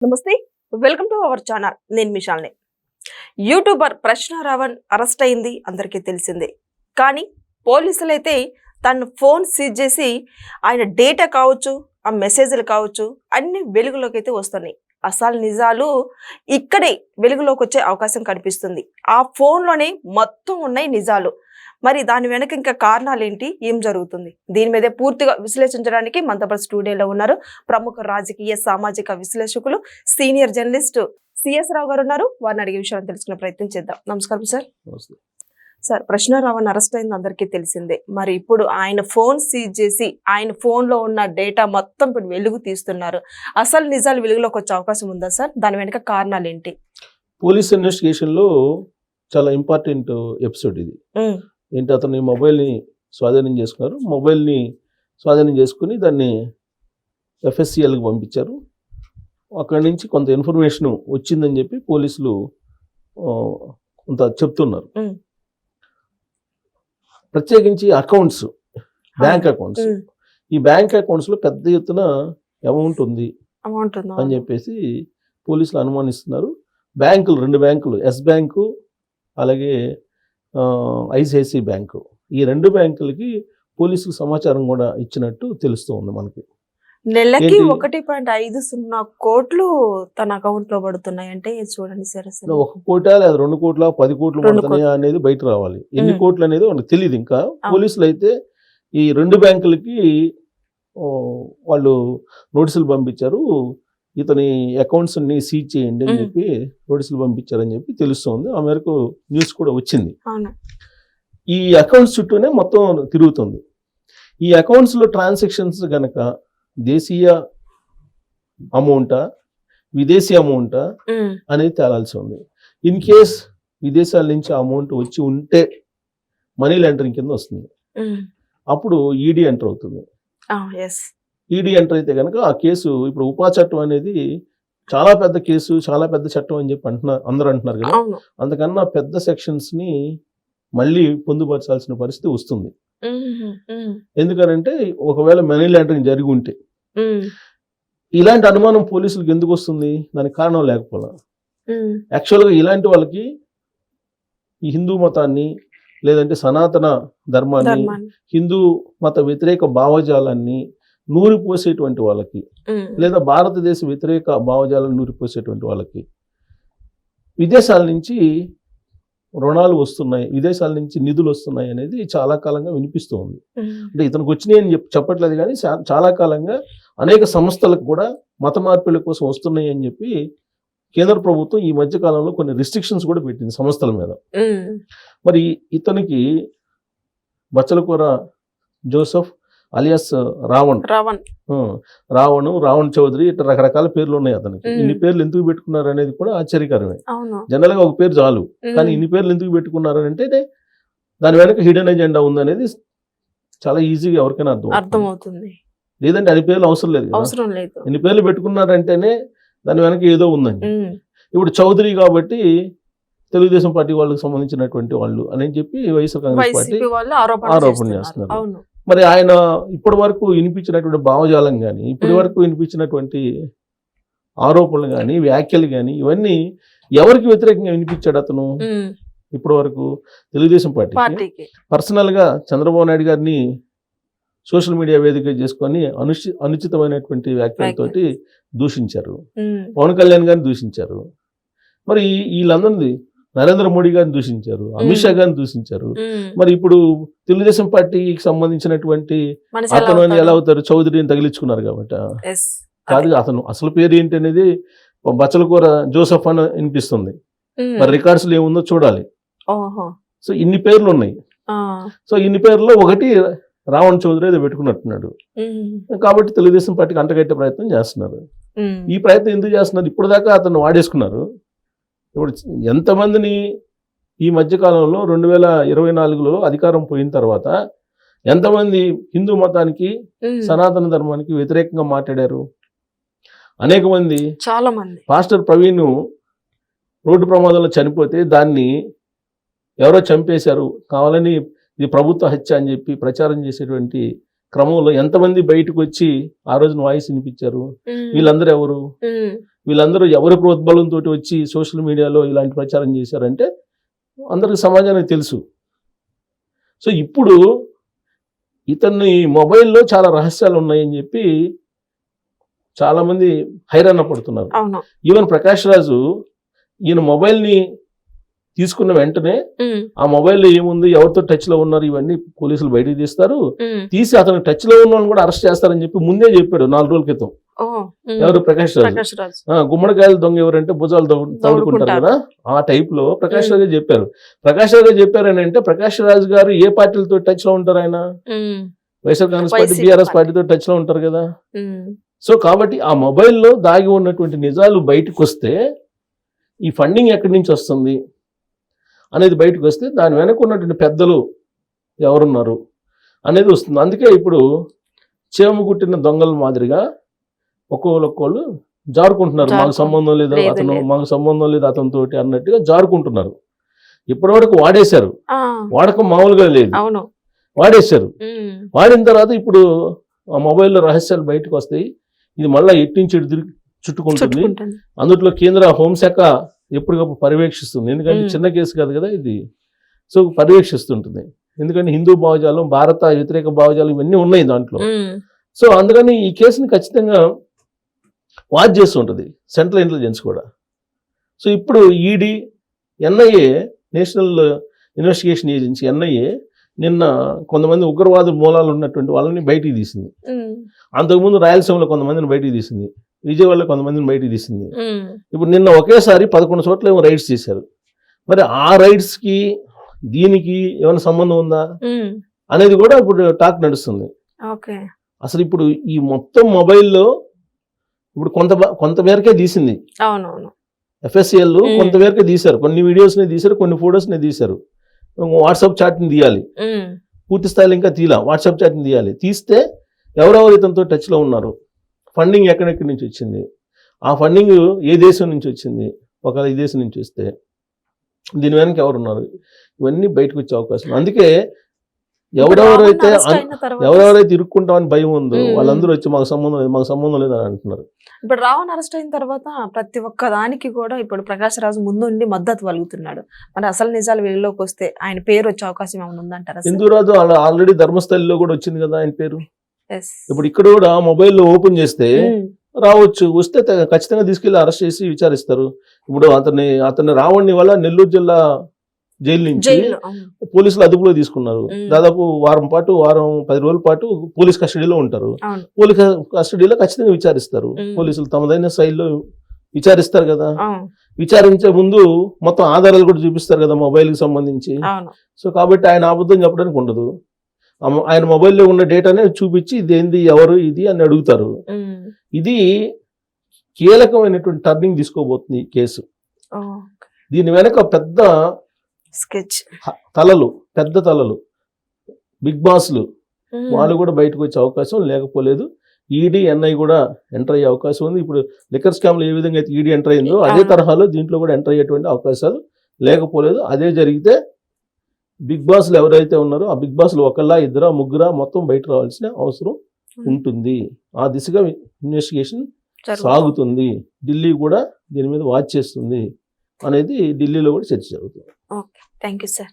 నమస్తే, welcome to our channel. నేను మిషాల్ని. YouTuber ప్రశ్న రావణ్ అరెస్ట్ అయింది అందరికీ తెలిసిందే. కానీ పోలీసులైతే తన ఫోన్ సీజ్ చేసి ఆయన డేటా కావచ్చు, ఆ మెసేజ్లు కావచ్చు, అన్ని వెలుగులోకి అయితే వస్తున్నాయి. అసలు నిజాలు ఇక్కడే వెలుగులోకి వచ్చే అవకాశం కనిపిస్తుంది. ఆ ఫోన్లోనే మొత్తం ఉన్నాయి నిజాలు. మరి దాని వెనక ఇంకా కారణాలు ఏంటి, ఏం జరుగుతుంది, దీని మీదే పూర్తిగా విశ్లేషించడానికి మనతో పాటు స్టూడియోలో ఉన్నారు ప్రముఖ రాజకీయ సామాజిక విశ్లేషకులు సీనియర్ జర్నలిస్ట్ సిఎస్ రావు గారు ఉన్నారు. వారిని అడిగే విషయాన్ని తెలుసుకునే ప్రయత్నం చేద్దాం. నమస్కారం సార్. సార్, ప్రశ్న రావణ్ అరెస్ట్ అయింది అందరికీ తెలిసిందే. మరి ఇప్పుడు ఆయన ఫోన్ సీజ్ చేసి ఆయన ఫోన్లో ఉన్న డేటా మొత్తం ఇప్పుడు వెలుగు తీస్తున్నారు. అసలు నిజాలు వెలుగులోకి వచ్చే అవకాశం ఉందా సార్? దాని వెనక కారణాలు ఏంటి? పోలీస్ ఇన్వెస్టిగేషన్లో చాలా ఇంపార్టెంట్ ఎపిసోడ్ ఇది. ఏంటి, అతని మొబైల్ని స్వాధీనం చేసుకున్నారు. మొబైల్ని స్వాధీనం చేసుకుని దాన్ని ఎఫ్ఎస్సిఎల్కి పంపించారు. అక్కడి నుంచి కొంత ఇన్ఫర్మేషన్ వచ్చిందని చెప్పి పోలీసులు కొంత చెప్తున్నారు. ప్రత్యేకించి అకౌంట్స్, బ్యాంక్ అకౌంట్స్, ఈ బ్యాంక్ అకౌంట్స్లో పెద్ద ఎత్తున అమౌంట్ ఉంది అని చెప్పేసి పోలీసులు అనుమానిస్తున్నారు. బ్యాంకులు, 2 బ్యాంకులు, ఎస్ బ్యాంకు అలాగే ఐసిఐసిఐ బ్యాంకు, ఈ 2 బ్యాంకులకి పోలీసులు సమాచారం కూడా ఇచ్చినట్టు తెలుస్తూ ఉంది మనకి. నెలకి 1.50 కోట్లు తన అకౌంట్ లో పడుతున్నాయి అంటే చూడండి సార్. 1 కోటా లేదా 2 కోట్ల 10 కోట్లు పడుతున్నాయా అనేది బయట రావాలి. ఎన్ని కోట్లు అనేది మనకు తెలియదు. ఇంకా పోలీసులు అయితే ఈ 2 బ్యాంకులకి వాళ్ళు నోటీసులు పంపించారు. ఇతని అకౌంట్స్ ని సీజ్ చేయండి అని చెప్పి నోటీసులు పంపించారని చెప్పి తెలుస్తోంది. ఆ మేరకు న్యూస్ కూడా వచ్చింది. ఈ అకౌంట్స్ చుట్టూనే మొత్తం తిరుగుతుంది. ఈ అకౌంట్స్ లో ట్రాన్సాక్షన్స్ గనక దేశీయ అమౌంటా విదేశీ అమౌంటా అనేది తేలాల్సి ఉంది. ఇన్ కేస్ విదేశాల నుంచి అమౌంట్ వచ్చి ఉంటే మనీ లాండరింగ్ కింద వస్తుంది. అప్పుడు ఈడీ ఎంటర్ అవుతుంది. ఈడీ ఎంటర్ అయితే కనుక ఆ కేసు, ఇప్పుడు ఉపా చట్టం అనేది చాలా పెద్ద కేసు, చాలా పెద్ద చట్టం అని చెప్పి అందరూ అంటున్నారు కదా. అందుకన్నా పెద్ద సెక్షన్స్ ని మళ్ళీ పొందుపరచాల్సిన పరిస్థితి వస్తుంది. ఎందుకనంటే ఒకవేళ మనీ లాండరింగ్ జరిగి ఉంటే ఇలాంటి అనుమానం పోలీసులకు ఎందుకు వస్తుంది? దానికి కారణం లేకపోవడం. యాక్చువల్గా ఇలాంటి వాళ్ళకి ఈ హిందూ మతాన్ని లేదంటే సనాతన ధర్మాన్ని, హిందూ మత వ్యతిరేక భావజాలాన్ని నూరిపోసేటువంటి వాళ్ళకి, లేదా భారతదేశ వ్యతిరేక భావజాలను నూరిపోసేటువంటి వాళ్ళకి విదేశాల నుంచి రుణాలు వస్తున్నాయి, విదేశాల నుంచి నిధులు వస్తున్నాయి అనేది చాలా కాలంగా వినిపిస్తూ ఉంది. అంటే ఇతనికి వచ్చినాయి అని చెప్పట్లేదు, కానీ చాలా కాలంగా అనేక సంస్థలకు కూడా మత మార్పిడి కోసం వస్తున్నాయి అని చెప్పి కేంద్ర ప్రభుత్వం ఈ మధ్య కాలంలో కొన్ని రిస్ట్రిక్షన్స్ కూడా పెట్టింది సంస్థల మీద. మరి ఇతనికి బచ్చలకూర జోసెఫ్ అలియాస్ రావణ్ చౌదరి, ఇట్లా రకరకాల పేర్లు ఉన్నాయి అతనికి. ఇన్ని పేర్లు ఎందుకు పెట్టుకున్నారు అనేది కూడా ఆశ్చర్యకరమే. జనరల్ గా ఒక పేరు చాలు, కానీ ఇన్ని పేర్లు ఎందుకు పెట్టుకున్నారు అంటే దాని వెనక హిడెన్ ఎజెండా ఉందనేది చాలా ఈజీగా ఎవరికైనా అర్థమవుతుంది. లేదంటే అన్ని పేర్లు అవసరం లేదు. ఇన్ని పేర్లు పెట్టుకున్నారంటేనే దాని వెనక ఏదో ఉందని. ఇప్పుడు చౌదరి కాబట్టి తెలుగుదేశం పార్టీ వాళ్ళకి సంబంధించినటువంటి వాళ్ళు అని చెప్పి వైఎస్ఆర్ కాంగ్రెస్ పార్టీ ఆరోపణ చేస్తున్నారు. మరి ఆయన ఇప్పటి వరకు వినిపించినటువంటి భావజాలం కానీ, ఇప్పటి వరకు వినిపించినటువంటి ఆరోపణలు కానీ, వ్యాఖ్యలు కానీ, ఇవన్నీ ఎవరికి వ్యతిరేకంగా వినిపించాడు అతను? ఇప్పటి వరకు తెలుగుదేశం పార్టీకి. పర్సనల్ గా చంద్రబాబు నాయుడు గారిని సోషల్ మీడియా వేదిక చేసుకొని అనుచితమైనటువంటి వ్యాఖ్యలతోటి దూషించారు. పవన్ కళ్యాణ్ గారిని దూషించారు. మరి వీళ్ళందరినీ నరేంద్ర మోడీ గారిని దూషించారు, అమిత్ షా గారిని దూషించారు. మరి ఇప్పుడు తెలుగుదేశం పార్టీకి సంబంధించినటువంటి అతను ఎలా అవుతారు? చౌదరిని తగిలించుకున్నారు కాబట్టి కాదు. అతను అసలు పేరు ఏంటి అనేది బచ్చలకూర జోసెఫ్ అని వినిపిస్తుంది. మరి రికార్డ్స్ లో ఏముందో చూడాలి. సో ఇన్ని పేర్లు ఉన్నాయి. సో ఇన్ని పేర్లలో ఒకటి రావణ్ చౌదరి ఏదో పెట్టుకున్నట్టున్నాడు. కాబట్టి తెలుగుదేశం పార్టీకి అంటగట్టే ప్రయత్నం చేస్తున్నారు. ఈ ప్రయత్నం ఎందుకు చేస్తున్నారు? ఇప్పుడు దాకా అతను వాడేసుకున్నారు. ఇప్పుడు ఎంతమందిని ఈ మధ్యకాలంలో 2024లో అధికారం పోయిన తర్వాత ఎంతమంది హిందూ మతానికి, సనాతన ధర్మానికి వ్యతిరేకంగా మాట్లాడారు? అనేక మంది. చాలా మంది. పాస్టర్ ప్రవీణ్ రోడ్డు ప్రమాదంలో చనిపోతే దాన్ని ఎవరో చంపేశారు, కావాలని ఇది ప్రభుత్వ హత్య అని చెప్పి ప్రచారం చేసేటువంటి క్రమంలో ఎంతమంది బయటకు వచ్చి ఆ రోజున వాయిస్ వినిపించారు? వీళ్ళందరూ ఎవరు? వీళ్ళందరూ ఎవరి ప్రోద్బలంతో వచ్చి సోషల్ మీడియాలో ఇలాంటి ప్రచారం చేశారంటే అందరికి సమాజానికి తెలుసు. సో ఇప్పుడు ఇతన్ని మొబైల్లో చాలా రహస్యాలు ఉన్నాయని చెప్పి చాలా మంది హైరాణ పడుతున్నారు. ఈవెన్ ప్రకాష్ రాజు ఈయన మొబైల్ని తీసుకున్న వెంటనే ఆ మొబైల్లో ఏముంది, ఎవరితో టచ్ లో ఉన్నారు, ఇవన్నీ పోలీసులు బయటకు తీస్తారు, తీసి అతను టచ్ లో ఉన్న కూడా అరెస్ట్ చేస్తారని చెప్పి ముందే చెప్పాడు 4 రోజుల క్రితం. ఎవరు? ప్రకాష్ రాజు. గుమ్మడికాయల దొంగ ఎవరంటే భుజాలు తవ్వుకుంటారు కదా, ఆ టైప్ లో ప్రకాష్ రాజు చెప్పారు. ప్రకాష్ రాజు చెప్పారని అంటే ప్రకాష్ రాజు గారు ఏ పార్టీలతో టచ్ లో ఉంటారు? ఆయన వైఎస్ఆర్ కాంగ్రెస్ పార్టీ, బీఆర్ఎస్ పార్టీతో టచ్ లో ఉంటారు కదా. సో కాబట్టి ఆ మొబైల్లో దాగి ఉన్నటువంటి నిజాలు బయటకు వస్తే, ఈ ఫండింగ్ ఎక్కడి నుంచి వస్తుంది అనేది బయటకు వస్తే, దాని వెనక ఉన్నటువంటి పెద్దలు ఎవరున్నారు అనేది వస్తుంది. అందుకే ఇప్పుడు చేము కుట్టిన దొంగల మాదిరిగా ఒక్కొక్కళ్ళు జారుకుంటున్నారు. మాకు సంబంధం లేదు అతను, మాకు సంబంధం లేదు అతనితో అన్నట్టుగా జారుకుంటున్నారు. ఇప్పటివరకు వాడేశారు, వాడకం మామూలుగా లేదు, వాడేశారు. వాడిన తర్వాత ఇప్పుడు ఆ మొబైల్లో రహస్యాలు బయటకు వస్తాయి. ఇది మళ్ళీ ఎట్టించి చుట్టుకుంటుంది. అందులో కేంద్ర హోంశాఖ ఎప్పటికప్పుడు పర్యవేక్షిస్తుంది. ఎందుకంటే చిన్న కేసు కాదు కదా ఇది. సో పర్యవేక్షిస్తుంటుంది. ఎందుకంటే హిందూ భావజాలం, భారత వ్యతిరేక భావజాలం ఇవన్నీ ఉన్నాయి దాంట్లో. సో అందుకని ఈ కేసుని ఖచ్చితంగా వాచ్ చేస్తుంటుంది సెంట్రల్ ఇంటెలిజెన్స్ కూడా. సో ఇప్పుడు ED, NIA, national investigation agency NIA నిన్న కొంతమంది ఉగ్రవాద మూలాలు ఉన్నటువంటి వాళ్ళని బయటికి తీసింది. అంతకుముందు రాయలసీమలో కొంతమందిని బయటికి తీసింది, విజయవాడలో కొంతమందిని బయటికి తీసింది. ఇప్పుడు నిన్న ఒకేసారి 11 చోట్ల ఏమో రైడ్స్ చేశారు. మరి ఆ రైడ్స్ కి దీనికి ఏమైనా సంబంధం ఉందా అనేది కూడా ఇప్పుడు టాక్ నడుస్తుంది. అసలు ఇప్పుడు ఈ మొత్తం మొబైల్లో ఇప్పుడు కొంతమేరకే తీసింది. ఎఫ్ఎస్సిఎల్ కొంతమేరకే తీశారు. కొన్ని వీడియోస్ని తీశారు, కొన్ని ఫొటోస్ని తీశారు. వాట్సాప్ చాట్ని తీయాలి, పూర్తి స్థాయిలో ఇంకా తీయాలి. వాట్సాప్ చాట్ని తీయాలి. తీస్తే ఎవరెవరు ఇతనితో టచ్లో ఉన్నారు, ఫండింగ్ ఎక్కడెక్కడి నుంచి వచ్చింది, ఆ ఫండింగ్ ఏ దేశం నుంచి వచ్చింది, ఒకవేళ ఈ దేశం నుంచి వస్తే దీని వెనక ఎవరున్నారు, ఇవన్నీ బయటకు వచ్చే అవకాశం. అందుకే ఎవరెవరైతే ఇరుక్కుంటామని భయం ఉందో వాళ్ళందరూ వచ్చి మాకు సంబంధం లేదు అని అంటున్నారు. ఇప్పుడు రావణ్ అరెస్ట్ అయిన తర్వాత ప్రతి ఒక్క దానికి కూడా ఇప్పుడు ప్రకాష్ రాజు ముందుండి మద్దతు వలుగుతున్నాడు. మరి అసలు నిజాలు వెలుగులోకి వస్తే ఆయన పేరు వచ్చే అవకాశం ఏమైనా ఉందంటారా? హిందూరాజు ఆల్రెడీ ధర్మస్థలిలో కూడా వచ్చింది కదా ఆయన పేరు. ఇప్పుడు ఇక్కడ కూడా మొబైల్లో ఓపెన్ చేస్తే రావచ్చు, వస్తే ఖచ్చితంగా తీసుకెళ్లి అరెస్ట్ చేసి విచారిస్తారు. ఇప్పుడు అతన్ని రావణ్ణి వల్ల నెల్లూరు జిల్లా జైలు నుంచి పోలీసులు అదుపులో తీసుకున్నారు. దాదాపు 10 రోజుల పాటు పోలీస్ కస్టడీలో ఉంటారు. పోలీస్ కస్టడీలో ఖచ్చితంగా విచారిస్తారు. పోలీసులు తమదైన శైలిలో విచారిస్తారు కదా. విచారించే ముందు మొత్తం ఆధారాలు కూడా చూపిస్తారు కదా మొబైల్ కి సంబంధించి. సో కాబట్టి ఆయన అబద్ధం చెప్పడానికి ఉండదు. ఆయన మొబైల్లో ఉన్న డేటానే చూపించి ఇదేంది, ఎవరు ఇది అని అడుగుతారు. ఇది కీలకమైనటువంటి టర్నింగ్ తీసుకోబోతుంది ఈ కేసు. దీని వెనక పెద్ద పెద్ద తలలు, బిగ్ బాస్లు వాళ్ళు కూడా బయటకు వచ్చే అవకాశం లేకపోలేదు. ఈడీ, ఎన్ఐ కూడా ఎంటర్ అయ్యే అవకాశం ఉంది. ఇప్పుడు లిక్కర్ స్కామ్లో ఏ విధంగా అయితే ఈడీ ఎంటర్ అయిందో అదే తరహాలో దీంట్లో కూడా ఎంటర్ అయ్యేటువంటి అవకాశాలు లేకపోలేదు. అదే జరిగితే బిగ్ బాస్లు ఎవరైతే ఉన్నారో ఆ బిగ్ బాస్లు ఒకళ్ళ, ఇద్దరా, ముగ్గురా మొత్తం బయట రావాల్సిన అవసరం ఉంటుంది. ఆ దిశగా ఇన్వెస్టిగేషన్ సాగుతుంది. ఢిల్లీ కూడా దీని మీద వాచ్ చేస్తుంది అనేది ఢిల్లీలో కూడా చర్చ జరుగుతుంది. Thank you sir.